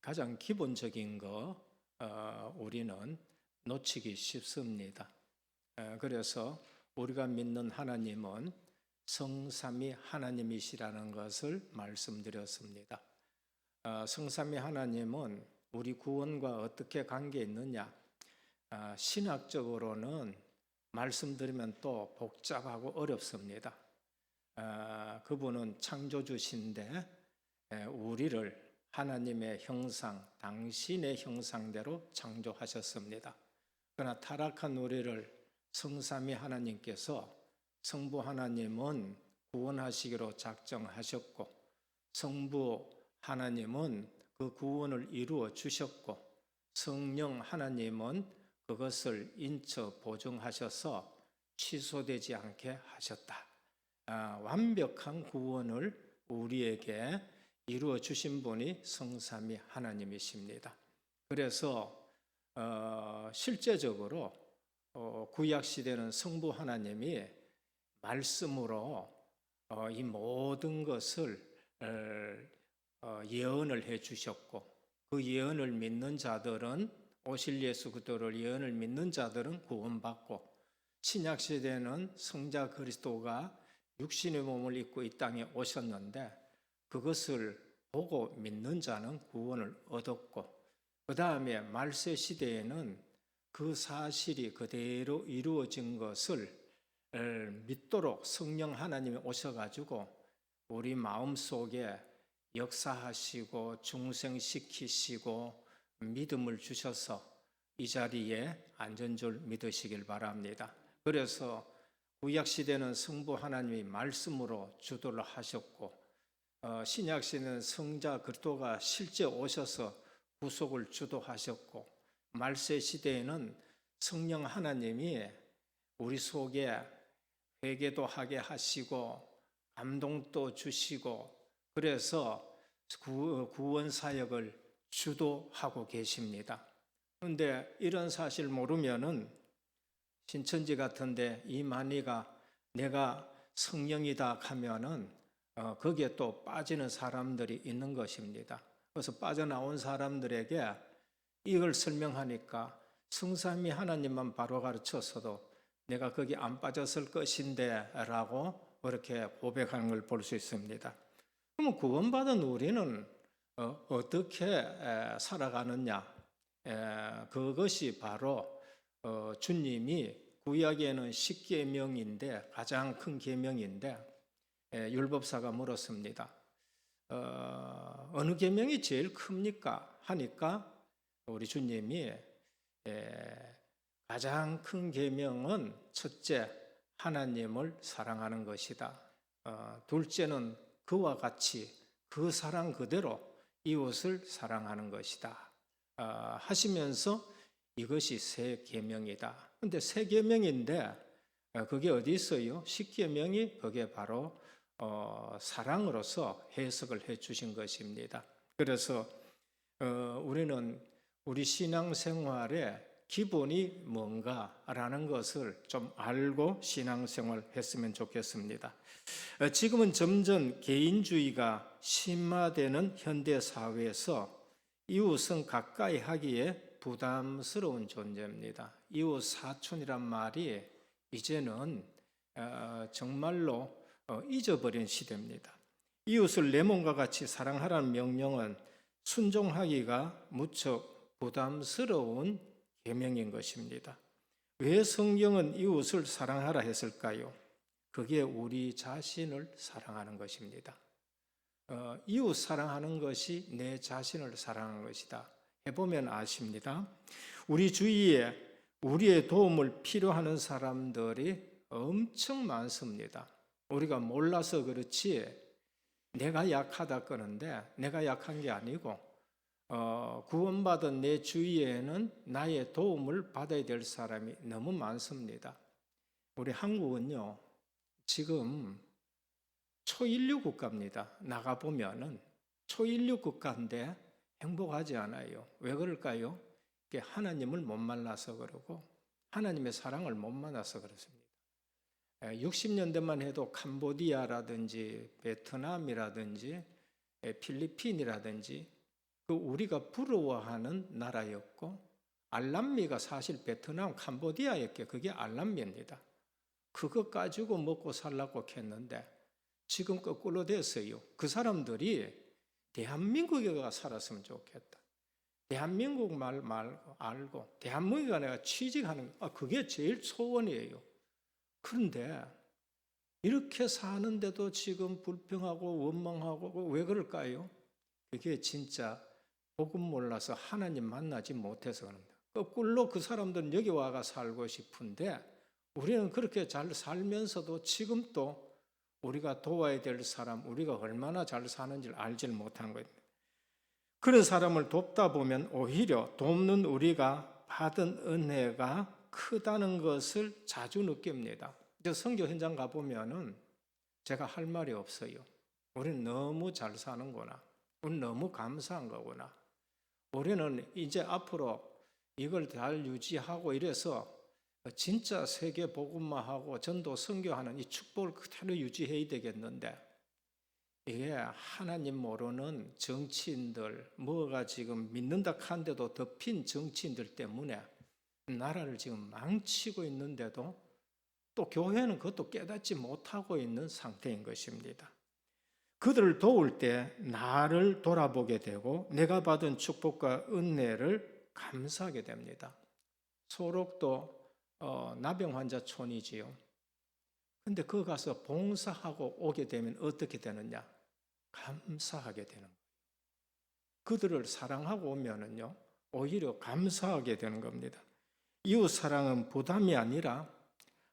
가장 기본적인 거 우리는 놓치기 쉽습니다. 그래서 우리가 믿는 하나님은 성삼위 하나님이시라는 것을 말씀드렸습니다. 성삼위 하나님은 우리 구원과 어떻게 관계 있느냐? 신학적으로는 말씀드리면 또 복잡하고 어렵습니다. 그분은 창조주신데 우리를 하나님의 형상, 당신의 형상대로 창조하셨습니다. 그러나 타락한 우리를 성삼위 하나님께서 성부 하나님은 구원하시기로 작정하셨고 성부 하나님은 그 구원을 이루어 주셨고 성령 하나님은 그것을 인처 보증하셔서 취소되지 않게 하셨다. 완벽한 구원을 우리에게 이루어 주신 분이 성삼위 하나님이십니다. 그래서 실제적으로 구약 시대는 성부 하나님이 말씀으로 이 모든 것을 예언을 해 주셨고 그 예언을 믿는 자들은 오실 예수 그리스도를 예언을 믿는 자들은 구원받고 신약 시대는 성자 그리스도가 육신의 몸을 입고 이 땅에 오셨는데 그것을 보고 믿는 자는 구원을 얻었고 그 다음에 말세 시대에는 그 사실이 그대로 이루어진 것을 믿도록 성령 하나님이 오셔가지고 우리 마음속에 역사하시고 중생시키시고 믿음을 주셔서 이 자리에 앉은 줄 믿으시길 바랍니다. 그래서 구약시대는 성부 하나님이 말씀으로 주도를 하셨고 신약시대는 성자 그리스도가 실제 오셔서 구속을 주도하셨고 말세시대에는 성령 하나님이 우리 속에 회개도 하게 하시고 감동도 주시고 그래서 구원 사역을 주도하고 계십니다. 그런데 이런 사실 모르면은 신천지 같은데 이만희가 내가 성령이다 하면은 거기에 또 빠지는 사람들이 있는 것입니다. 그래서 빠져나온 사람들에게 이걸 설명하니까 성삼위 하나님만 바로 가르쳤어도 내가 거기 안 빠졌을 것인데 라고 그렇게 고백하는 걸 볼 수 있습니다. 그러면 구원받은 우리는 어떻게 살아가느냐? 그것이 바로 주님이 구약에는 10계명인데 가장 큰 계명인데 율법사가 물었습니다. 어느 계명이 제일 큽니까? 하니까 우리 주님이 가장 큰 계명은 첫째 하나님을 사랑하는 것이다. 둘째는 그와 같이 그 사랑 그대로 이웃을 사랑하는 것이다. 하시면서 이것이 새 계명이다. 근데 새 계명인데 그게 어디 있어요? 10계명이 그게 바로 사랑으로서 해석을 해 주신 것입니다. 그래서 우리는 우리 신앙생활의 기본이 뭔가라는 것을 좀 알고 신앙생활 했으면 좋겠습니다. 지금은 점점 개인주의가 심화되는 현대사회에서 이웃은 가까이 하기에 부담스러운 존재입니다. 이웃 사촌이란 말이 이제는 정말로 잊어버린 시대입니다. 이웃을 내 몸과 같이 사랑하라는 명령은 순종하기가 무척 부담스러운 계명인 것입니다. 왜 성경은 이웃을 사랑하라 했을까요? 그게 우리 자신을 사랑하는 것입니다. 이웃 사랑하는 것이 내 자신을 사랑하는 것이다. 해보면 아십니다. 우리 주위에 우리의 도움을 필요하는 사람들이 엄청 많습니다. 우리가 몰라서 그렇지 내가 약하다 그러는데 내가 약한 게 아니고 구원받은 내 주위에는 나의 도움을 받아야 될 사람이 너무 많습니다. 우리 한국은요 지금 초인류 국가입니다. 나가보면은 초인류 국가인데 행복하지 않아요. 왜 그럴까요? 하나님을 못 만나서 그러고 하나님의 사랑을 못 만나서 그렇습니다. 60년대만 해도 캄보디아라든지 베트남이라든지 필리핀이라든지 그 우리가 부러워하는 나라였고, 알람미가 사실 베트남, 캄보디아였기에 그게 알람미입니다. 그거 가지고 먹고 살라고 했는데 지금 거꾸로 됐어요. 그 사람들이 대한민국에 가 살았으면 좋겠다. 대한민국 말 말고 알고 대한민국에 내가 취직하는 그게 제일 소원이에요. 그런데 이렇게 사는데도 지금 불평하고 원망하고 왜 그럴까요? 그게 진짜 복음 몰라서 하나님 만나지 못해서 그럽니다. 거꾸로 그 사람들은 여기 와가 살고 싶은데 우리는 그렇게 잘 살면서도 지금 또 우리가 도와야 될 사람, 우리가 얼마나 잘 사는지를 알지 못한 거예요. 그런 사람을 돕다 보면 오히려 돕는 우리가 받은 은혜가 크다는 것을 자주 느낍니다. 선교 현장 가보면은 제가 할 말이 없어요. 우리는 너무 잘 사는구나. 우리는 너무 감사한 거구나. 우리는 이제 앞으로 이걸 잘 유지하고 이래서 진짜 세계 복음화하고 전도 선교하는 이 축복을 그대로 유지해야 되겠는데 이게 하나님 모르는 정치인들 뭐가 지금 믿는다 한데도 덮인 정치인들 때문에 나라를 지금 망치고 있는데도 또 교회는 그것도 깨닫지 못하고 있는 상태인 것입니다. 그들을 도울 때 나를 돌아보게 되고 내가 받은 축복과 은혜를 감사하게 됩니다. 소록도 나병 환자촌이지요. 근데 거기 가서 봉사하고 오게 되면 어떻게 되느냐? 감사하게 되는 거예요. 그들을 사랑하고 오면은요, 오히려 감사하게 되는 겁니다. 이웃 사랑은 부담이 아니라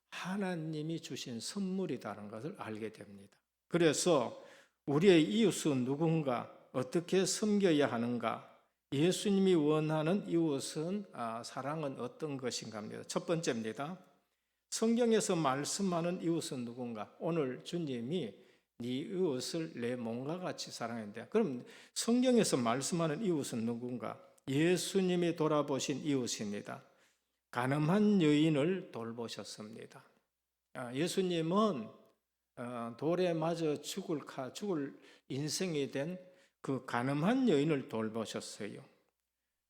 하나님이 주신 선물이라는 것을 알게 됩니다. 그래서 우리의 이웃은 누군가, 어떻게 섬겨야 하는가, 예수님이 원하는 이웃은 사랑은 어떤 것인가 합니다. 첫 번째입니다. 성경에서 말씀하는 이웃은 누군가? 오늘 주님이 네 이웃을 내 몸과 같이 사랑한다. 그럼 성경에서 말씀하는 이웃은 누군가? 예수님이 돌아보신 이웃입니다. 가늠한 여인을 돌보셨습니다. 예수님은 돌에 맞아 죽을 인생이 된 그 가늠한 여인을 돌보셨어요.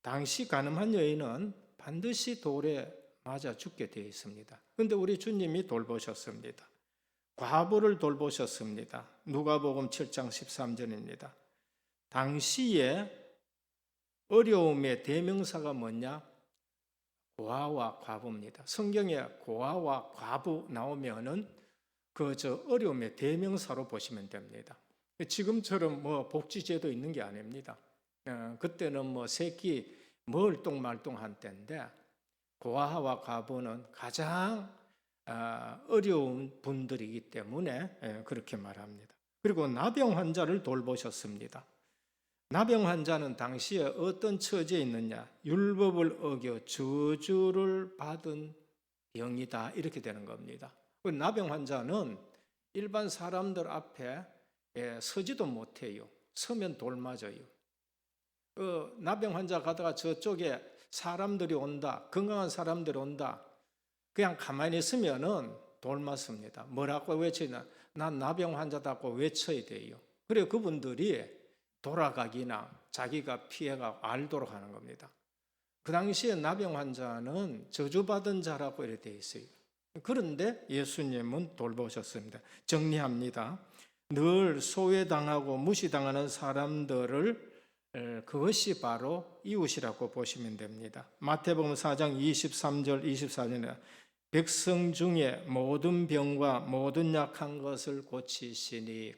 당시 가늠한 여인은 반드시 돌에 맞아 죽게 되어 있습니다. 그런데 우리 주님이 돌보셨습니다. 과부를 돌보셨습니다. 누가복음 7장 13절입니다. 당시에 어려움의 대명사가 뭐냐? 고아와 과부입니다. 성경에 고아와 과부 나오면은 어려움의 대명사로 보시면 됩니다. 지금처럼 복지제도 있는 게 아닙니다. 그때는 새끼 멀뚱말뚱한 때인데 고아와 과부는 가장 어려운 분들이기 때문에 그렇게 말합니다. 그리고 나병 환자를 돌보셨습니다. 나병 환자는 당시에 어떤 처지에 있느냐? 율법을 어겨 저주를 받은 병이다 이렇게 되는 겁니다. 나병 환자는 일반 사람들 앞에 서지도 못해요. 서면 돌 맞아요. 나병 환자 가다가 저쪽에 사람들이 온다, 건강한 사람들이 온다, 그냥 가만히 있으면은 돌 맞습니다. 뭐라고 외치나? 난 나병 환자다고 외쳐야 돼요. 그래서 그분들이 돌아가기나 자기가 피해가 알도록 하는 겁니다. 그 당시에 나병 환자는 저주받은 자라고 이렇게 되어 있어요. 그런데 예수님은 돌보셨습니다. 정리합니다. 늘 소외당하고 무시당하는 사람들을 그것이 바로 이웃이라고 보시면 됩니다. 마태복음 4장 23절 24절에 백성 중에 모든 병과 모든 약한 것을 고치시니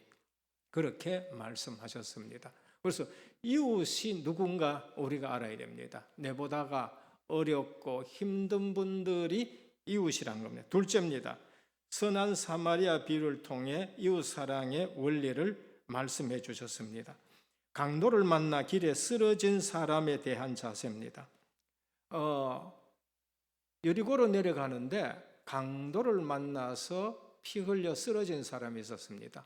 그렇게 말씀하셨습니다. 그래서 이웃이 누군가 우리가 알아야 됩니다. 내보다가 어렵고 힘든 분들이 이웃이란 겁니다. 둘째입니다. 선한 사마리아 비유를 통해 이웃 사랑의 원리를 말씀해 주셨습니다. 강도를 만나 길에 쓰러진 사람에 대한 자세입니다. 여리고로 내려가는데 강도를 만나서 피 흘려 쓰러진 사람이 있었습니다.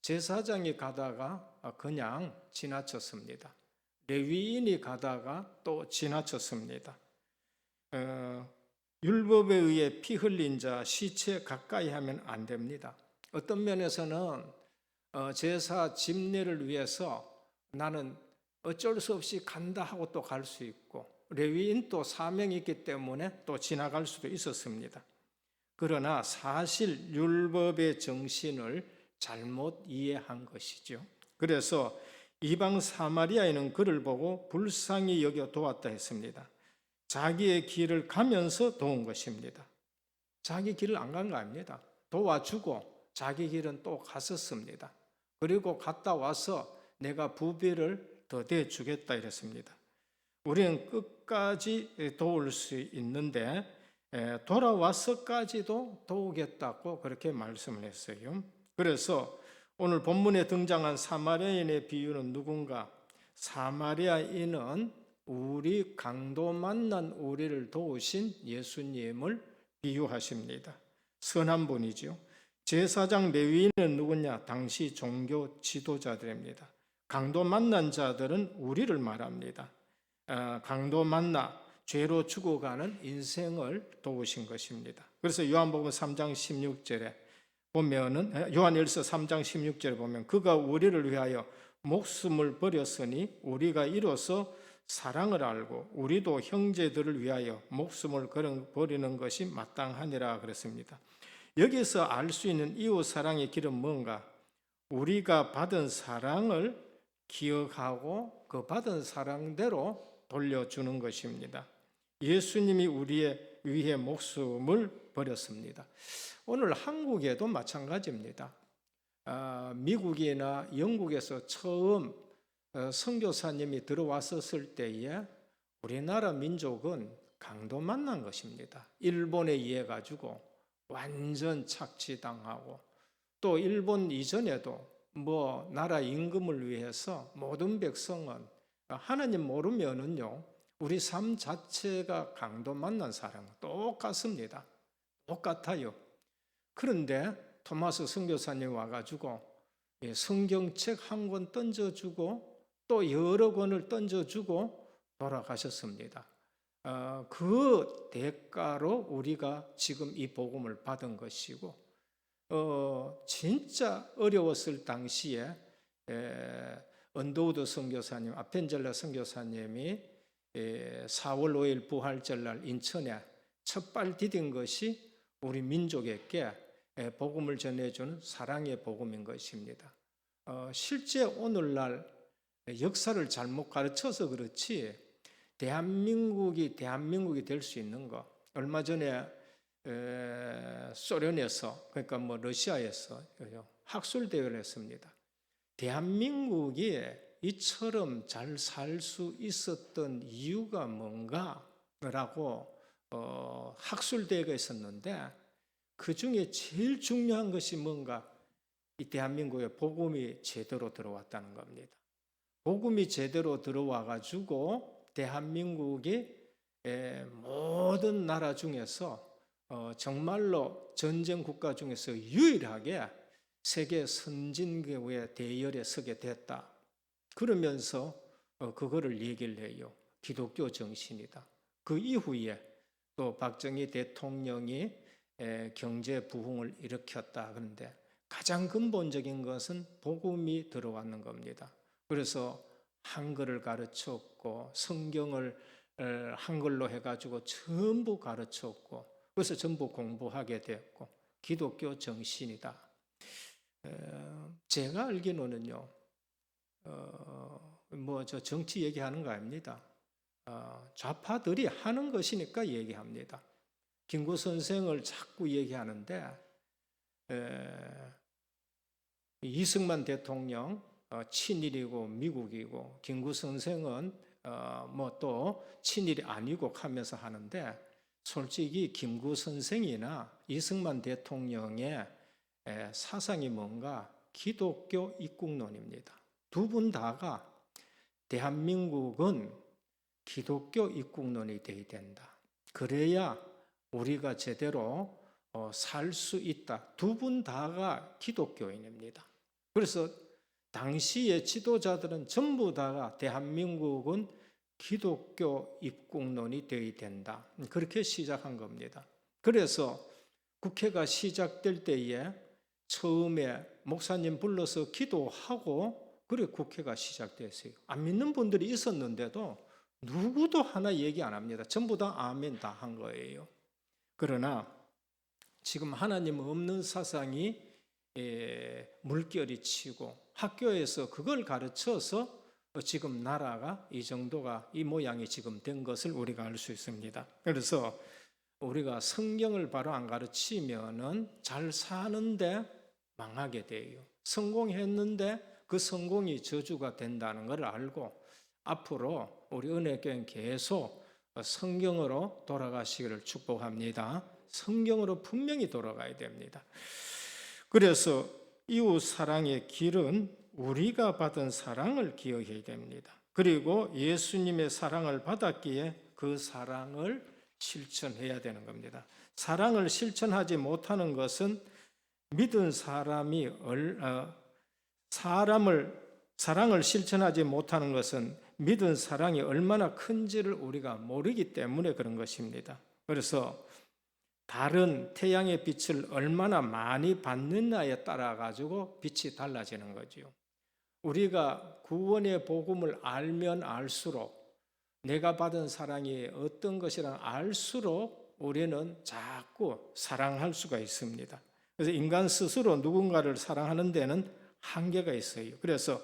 제사장이 가다가 그냥 지나쳤습니다. 레위인이 가다가 또 지나쳤습니다. 율법에 의해 피 흘린 자 시체 가까이 하면 안 됩니다. 어떤 면에서는 제사 집례를 위해서 나는 어쩔 수 없이 간다 하고 또 갈 수 있고, 레위인 또 사명이 있기 때문에 또 지나갈 수도 있었습니다. 그러나 사실 율법의 정신을 잘못 이해한 것이죠. 그래서 이방 사마리아인은 그를 보고 불쌍히 여겨 도왔다 했습니다. 자기의 길을 가면서 도운 것입니다. 자기 길을 안 간 거 아닙니다. 도와주고 자기 길은 또 갔었습니다. 그리고 갔다 와서 내가 부비를 더 대주겠다 이랬습니다. 우리는 끝까지 도울 수 있는데 돌아와서까지도 도우겠다고 그렇게 말씀을 했어요. 그래서 오늘 본문에 등장한 사마리아인의 비유는 누군가? 사마리아인은 우리 강도 만난 우리를 도우신 예수님을 비유하십니다. 선한 분이죠. 제사장 레위인은 누구냐? 당시 종교 지도자들입니다. 강도 만난 자들은 우리를 말합니다. 강도 만나 죄로 죽어가는 인생을 도우신 것입니다. 그래서 요한복음 3장 16절에 보면은, 요한일서 3장 16절에 보면 그가 우리를 위하여 목숨을 버렸으니 우리가 이로써 사랑을 알고 우리도 형제들을 위하여 목숨을 버리는 것이 마땅하니라 그랬습니다. 여기서 알 수 있는 이웃 사랑의 길은 뭔가? 우리가 받은 사랑을 기억하고 그 받은 사랑대로 돌려주는 것입니다. 예수님이 우리의 위해 목숨을 버렸습니다. 오늘 한국에도 마찬가지입니다. 미국이나 영국에서 처음 선교사님이 들어왔었을 때에 우리나라 민족은 강도 만난 것입니다. 일본에 의해 가지고 완전 착취당하고, 또 일본 이전에도 나라 임금을 위해서 모든 백성은 하나님 모르면은요, 우리 삶 자체가 강도 만난 사랑 똑같습니다. 똑같아요. 그런데 토마스 선교사님 와가지고 성경책 한 권 던져주고 또 여러 권을 던져주고 돌아가셨습니다. 그 대가로 우리가 지금 이 복음을 받은 것이고, 진짜 어려웠을 당시에 언더우드 선교사님, 아펜젤라 선교사님이 4월 5일 부활절날 인천에 첫발 디딘 것이 우리 민족에게 복음을 전해주는 사랑의 복음인 것입니다. 실제 오늘날 역사를 잘못 가르쳐서 그렇지 대한민국이 될 수 있는 것, 얼마 전에 소련에서, 그러니까 러시아에서 학술 대회를 했습니다. 대한민국이 이처럼 잘 살 수 있었던 이유가 뭔가라고 학술 대회가 있었는데, 그 중에 제일 중요한 것이 뭔가? 이 대한민국에 복음이 제대로 들어왔다는 겁니다. 복음이 제대로 들어와 가지고 대한민국이 모든 나라 중에서 정말로 전쟁 국가 중에서 유일하게 세계 선진국의 대열에 서게 됐다. 그러면서 그거를 얘기를 해요. 기독교 정신이다. 그 이후에 또 박정희 대통령이 경제 부흥을 일으켰다. 그런데 가장 근본적인 것은 복음이 들어왔는 겁니다. 그래서 한글을 가르쳤고 성경을 한글로 해가지고 전부 가르쳤고, 그래서 전부 공부하게 됐고, 기독교 정신이다. 제가 알기로는요, 저 정치 얘기하는 거 아닙니다. 좌파들이 하는 것이니까 얘기합니다. 김구 선생을 자꾸 얘기하는데, 이승만 대통령 친일이고 미국이고, 김구 선생은 또 친일이 아니고 하면서 하는데, 솔직히 김구 선생이나 이승만 대통령의 사상이 뭔가? 기독교 입국론입니다. 두 분 다가 대한민국은 기독교 입국론이 되어야 된다. 그래야 우리가 제대로 살 수 있다. 두 분 다가 기독교인입니다. 그래서 당시의 지도자들은 전부 다가 대한민국은 기독교 입국론이 되어야 된다. 그렇게 시작한 겁니다. 그래서 국회가 시작될 때에 처음에 목사님 불러서 기도하고 그래 국회가 시작됐어요. 안 믿는 분들이 있었는데도 누구도 하나 얘기 안 합니다. 전부 다 아멘 다 한 거예요. 그러나 지금 하나님 없는 사상이 물결이 치고 학교에서 그걸 가르쳐서 지금 나라가 이 정도가 이 모양이 지금 된 것을 우리가 알 수 있습니다. 그래서 우리가 성경을 바로 안 가르치면은 잘 사는데 망하게 돼요. 성공했는데 그 성공이 저주가 된다는 걸 알고 앞으로 우리 은혜교회는 계속 성경으로 돌아가시기를 축복합니다. 성경으로 분명히 돌아가야 됩니다. 그래서 이웃 사랑의 길은 우리가 받은 사랑을 기억해야 됩니다. 그리고 예수님의 사랑을 받았기에 그 사랑을 실천해야 되는 겁니다. 사랑을 실천하지 못하는 것은 믿은 사람이 사랑을 실천하지 못하는 것은 믿은 사랑이 얼마나 큰지를 우리가 모르기 때문에 그런 것입니다. 그래서 다른 태양의 빛을 얼마나 많이 받느냐에 따라 가지고 빛이 달라지는 거죠. 우리가 구원의 복음을 알면 알수록 내가 받은 사랑이 어떤 것이라 알수록 우리는 자꾸 사랑할 수가 있습니다. 그래서 인간 스스로 누군가를 사랑하는 데는 한계가 있어요. 그래서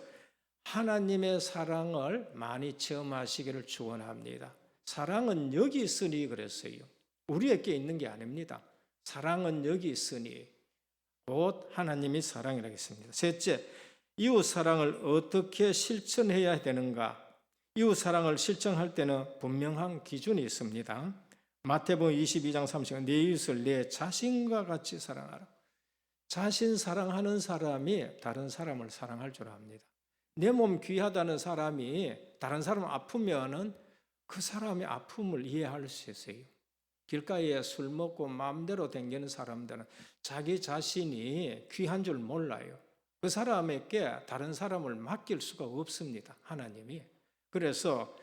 하나님의 사랑을 많이 체험하시기를 축원합니다. 사랑은 여기 있으니 그랬어요. 우리에게 있는 게 아닙니다. 사랑은 여기 있으니 곧 하나님이 사랑이라고 했습니다. 셋째, 이웃 사랑을 어떻게 실천해야 되는가? 이웃 사랑을 실천할 때는 분명한 기준이 있습니다. 마태복음 22장 30절 내 이웃을 내 자신과 같이 사랑하라. 자신 사랑하는 사람이 다른 사람을 사랑할 줄 압니다. 내 몸 귀하다는 사람이 다른 사람 아프면은 그 사람의 아픔을 이해할 수 있어요. 길가에 술 먹고 마음대로 댕기는 사람들은 자기 자신이 귀한 줄 몰라요. 그 사람에게 다른 사람을 맡길 수가 없습니다. 하나님이. 그래서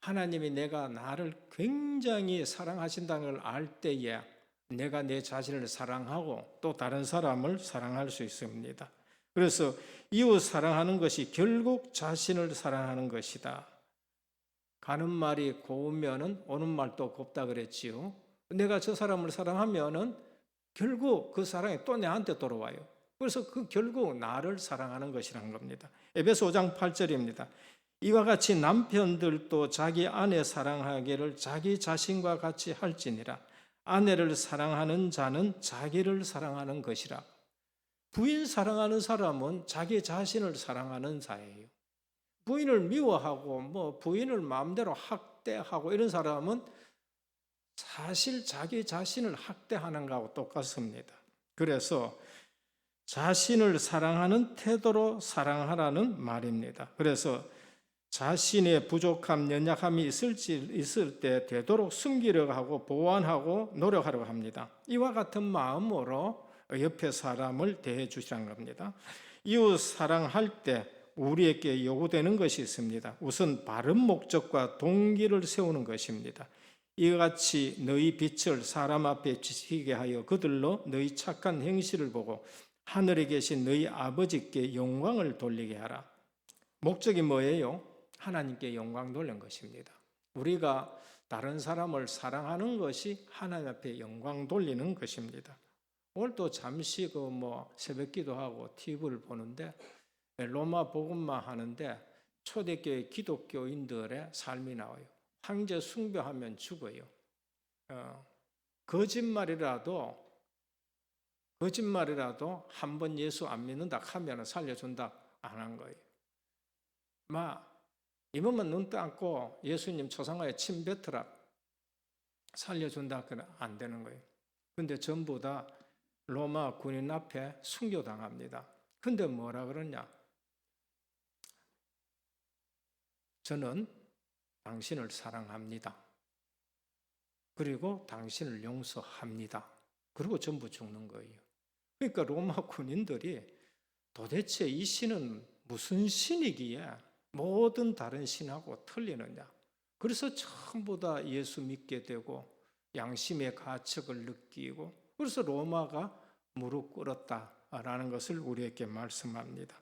하나님이 내가 나를 굉장히 사랑하신다는 걸 알 때에 내가 내 자신을 사랑하고 또 다른 사람을 사랑할 수 있습니다. 그래서 이웃 사랑하는 것이 결국 자신을 사랑하는 것이다. 가는 말이 고우면은 오는 말도 곱다 그랬지요. 내가 저 사람을 사랑하면은 결국 그 사랑이 또 내한테 돌아와요. 그래서 그 결국 나를 사랑하는 것이라는 겁니다. 에베소 5장 8절입니다. 이와 같이 남편들도 자기 아내 사랑하기를 자기 자신과 같이 할지니라. 아내를 사랑하는 자는 자기를 사랑하는 것이라. 부인 사랑하는 사람은 자기 자신을 사랑하는 자예요. 부인을 미워하고 부인을 마음대로 학대하고 이런 사람은 사실 자기 자신을 학대하는 것하고 똑같습니다. 그래서 자신을 사랑하는 태도로 사랑하라는 말입니다. 그래서 자신의 부족함, 연약함이 있을 때 되도록 숨기려고 하고 보완하고 노력하려고 합니다. 이와 같은 마음으로 옆에 사람을 대해 주시라는 겁니다. 이웃 사랑할 때 우리에게 요구되는 것이 있습니다. 우선 바른 목적과 동기를 세우는 것입니다. 이와 같이 너희 빛을 사람 앞에 비치게 하여 그들로 너희 착한 행실을 보고 하늘에 계신 너희 아버지께 영광을 돌리게 하라. 목적이 뭐예요? 하나님께 영광 돌리는 것입니다. 우리가 다른 사람을 사랑하는 것이 하나님 앞에 영광 돌리는 것입니다. 오늘도 잠시 새벽 기도하고 TV를 보는데 로마 복음만 하는데 초대교회 기독교인들의 삶이 나와요. 황제 숭배하면 죽어요. 거짓말이라도 한 번 예수 안 믿는다 하면 살려준다 안 한 거예요. 이번만 눈 감고 예수님 초상화에 침 뱉으라 살려준다 그러면 안 되는 거예요. 근데 전부 다 로마 군인 앞에 순교당합니다. 근데 뭐라 그러냐? 저는 당신을 사랑합니다. 그리고 당신을 용서합니다. 그리고 전부 죽는 거예요. 그러니까 로마 군인들이 도대체 이 신은 무슨 신이기에 모든 다른 신하고 틀리느냐. 그래서 전부 다 예수 믿게 되고 양심의 가책을 느끼고 그래서 로마가 무릎 꿇었다라는 것을 우리에게 말씀합니다.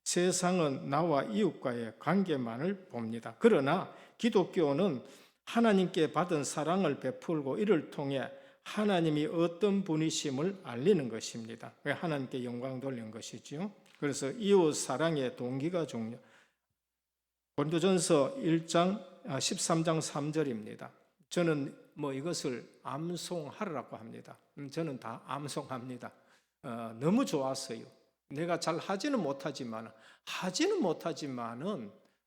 세상은 나와 이웃과의 관계만을 봅니다. 그러나 기독교는 하나님께 받은 사랑을 베풀고 이를 통해 하나님이 어떤 분이심을 알리는 것입니다. 하나님께 영광 돌리는 것이죠. 그래서 이웃 사랑의 동기가 중요. 고린도전서 13장 3절입니다. 저는 이것을 암송하라고 합니다. 저는 다 암송합니다. 너무 좋았어요. 내가 잘 하지는 못하지만은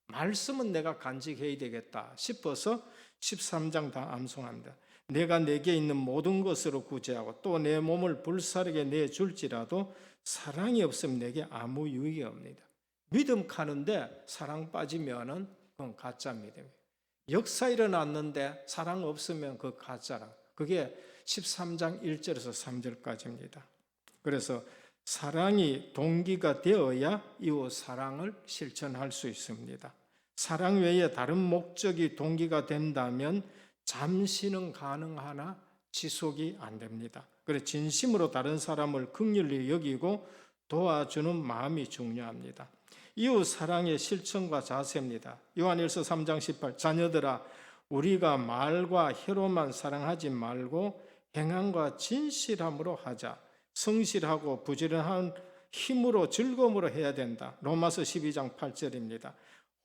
말씀은 내가 간직해야 되겠다 싶어서 13장 다 암송합니다. 내가 내게 있는 모든 것으로 구제하고 또 내 몸을 불사르게 내줄지라도 사랑이 없으면 내게 아무 유익이 없습니다. 믿음 가는데 사랑 빠지면은 그건 가짜 믿음이에요. 역사 일어났는데 사랑 없으면 그 가짜라. 그게 13장 1절에서 3절까지입니다. 그래서 사랑이 동기가 되어야 이웃 사랑을 실천할 수 있습니다. 사랑 외에 다른 목적이 동기가 된다면 잠시는 가능하나 지속이 안 됩니다. 그래서 진심으로 다른 사람을 긍휼히 여기고 도와주는 마음이 중요합니다. 이웃 사랑의 실천과 자세입니다. 요한일서 3장 18 자녀들아 우리가 말과 혀로만 사랑하지 말고 행함과 진실함으로 하자. 성실하고 부지런한 힘으로 즐거움으로 해야 된다. 로마서 12장 8절입니다.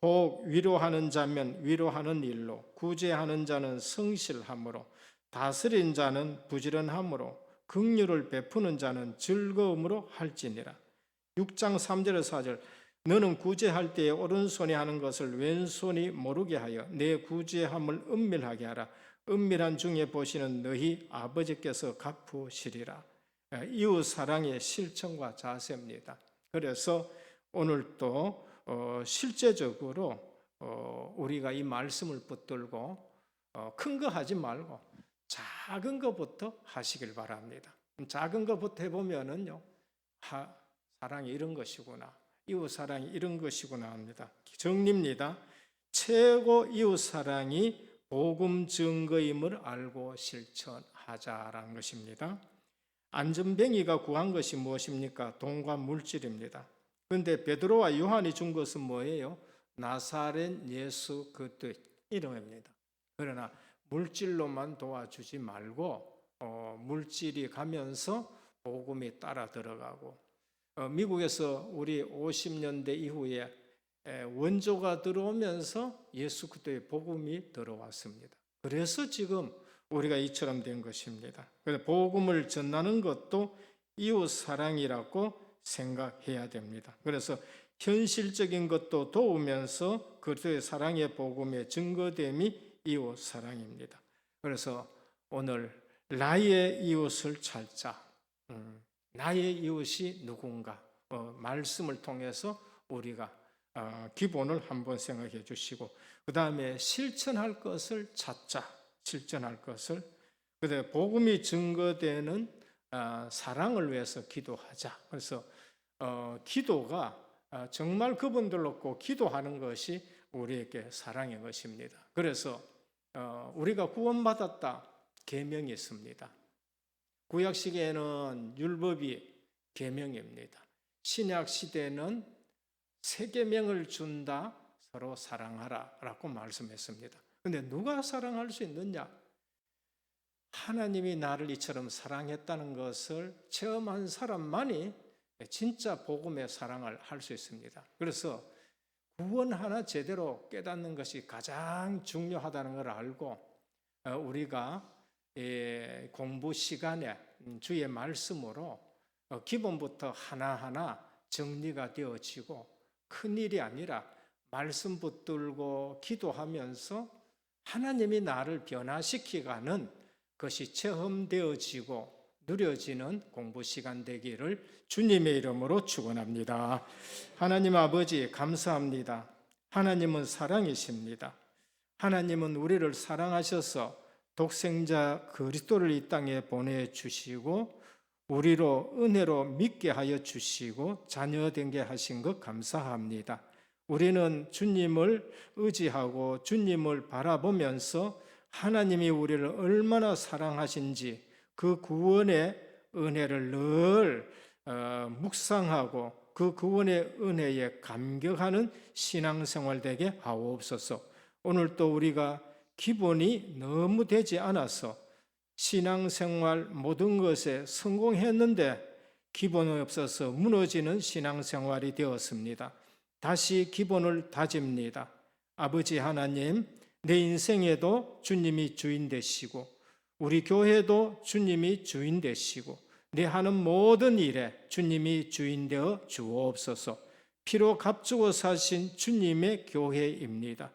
혹 위로하는 자면 위로하는 일로, 구제하는 자는 성실함으로, 다스린 자는 부지런함으로, 긍휼을 베푸는 자는 즐거움으로 할지니라. 6장 3절에서 4절 너는 구제할 때에 오른손이 하는 것을 왼손이 모르게 하여 내 구제함을 은밀하게 하라. 은밀한 중에 보시는 너희 아버지께서 갚으시리라. 이웃 사랑의 실천과 자세입니다. 그래서 오늘 또 실제적으로 우리가 이 말씀을 붙들고 큰 거 하지 말고 작은 것부터 하시길 바랍니다. 작은 것부터 해보면은요, 사랑이 이런 것이구나, 이웃 사랑이 이런 것이구나 합니다. 정리입니다. 최고 이웃 사랑이 복음 증거임을 알고 실천하자라는 것입니다. 안전뱅이가 구한 것이 무엇입니까? 돈과 물질입니다. 그런데 베드로와 요한이 준 것은 뭐예요? 나사렛 예수 그리스도 이름입니다. 그러나 물질로만 도와주지 말고 물질이 가면서 복음이 따라 들어가고, 미국에서 우리 50년대 이후에 원조가 들어오면서 예수 그리스도의 복음이 들어왔습니다. 그래서 지금 우리가 이처럼 된 것입니다. 그래서 복음을 전하는 것도 이웃 사랑이라고 생각해야 됩니다. 그래서 현실적인 것도 도우면서 그리스도의 사랑의 복음의 증거됨이 이웃 사랑입니다. 그래서 오늘 나의 이웃을 찾자. 나의 이웃이 누군가? 말씀을 통해서 우리가 기본을 한번 생각해 주시고, 그 다음에 실천할 것을 찾자. 실천할 것을. 그다음에 복음이 증거되는 사랑을 위해서 기도하자. 그래서 기도가 정말 그분들로 꼭 기도하는 것이 우리에게 사랑의 것입니다. 그래서 우리가 구원받았다, 계명이 있습니다. 구약 시대에는 율법이 계명입니다. 신약 시대는 새 계명을 준다, 서로 사랑하라라고 말씀했습니다. 그런데 누가 사랑할 수 있느냐? 하나님이 나를 이처럼 사랑했다는 것을 체험한 사람만이 진짜 복음의 사랑을 할 수 있습니다. 그래서 구원 하나 제대로 깨닫는 것이 가장 중요하다는 걸 알고, 우리가 공부 시간에 주의 말씀으로 기본부터 하나하나 정리가 되어지고, 큰일이 아니라 말씀 붙들고 기도하면서 하나님이 나를 변화시키가는 것이 체험되어지고 누려지는 공부 시간 되기를 주님의 이름으로 축원합니다. 하나님 아버지 감사합니다. 하나님은 사랑이십니다. 하나님은 우리를 사랑하셔서 독생자 그리스도를 이 땅에 보내주시고 우리로 은혜로 믿게 하여 주시고 자녀되게 하신 것 감사합니다. 우리는 주님을 의지하고 주님을 바라보면서 하나님이 우리를 얼마나 사랑하신지 그 구원의 은혜를 늘 묵상하고 그 구원의 은혜에 감격하는 신앙생활 되게 하옵소서. 오늘 또 우리가 기본이 너무 되지 않아서 신앙생활 모든 것에 성공했는데 기본이 없어서 무너지는 신앙생활이 되었습니다. 다시 기본을 다집니다. 아버지 하나님, 내 인생에도 주님이 주인 되시고 우리 교회도 주님이 주인 되시고 내 하는 모든 일에 주님이 주인 되어 주옵소서. 피로 값주고 사신 주님의 교회입니다.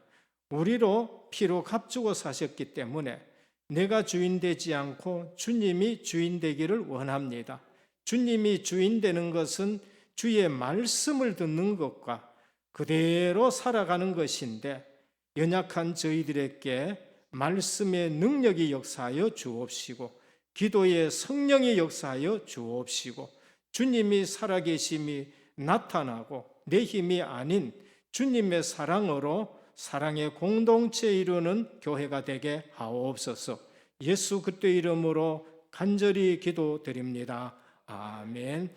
우리로 피로 값주고 사셨기 때문에 내가 주인 되지 않고 주님이 주인 되기를 원합니다. 주님이 주인 되는 것은 주의 말씀을 듣는 것과 그대로 살아가는 것인데 연약한 저희들에게 말씀의 능력이 역사하여 주옵시고 기도의 성령이 역사하여 주옵시고 주님이 살아계심이 나타나고 내 힘이 아닌 주님의 사랑으로 사랑의 공동체 이루는 교회가 되게 하옵소서. 예수 그리스도의 이름으로 간절히 기도드립니다. 아멘.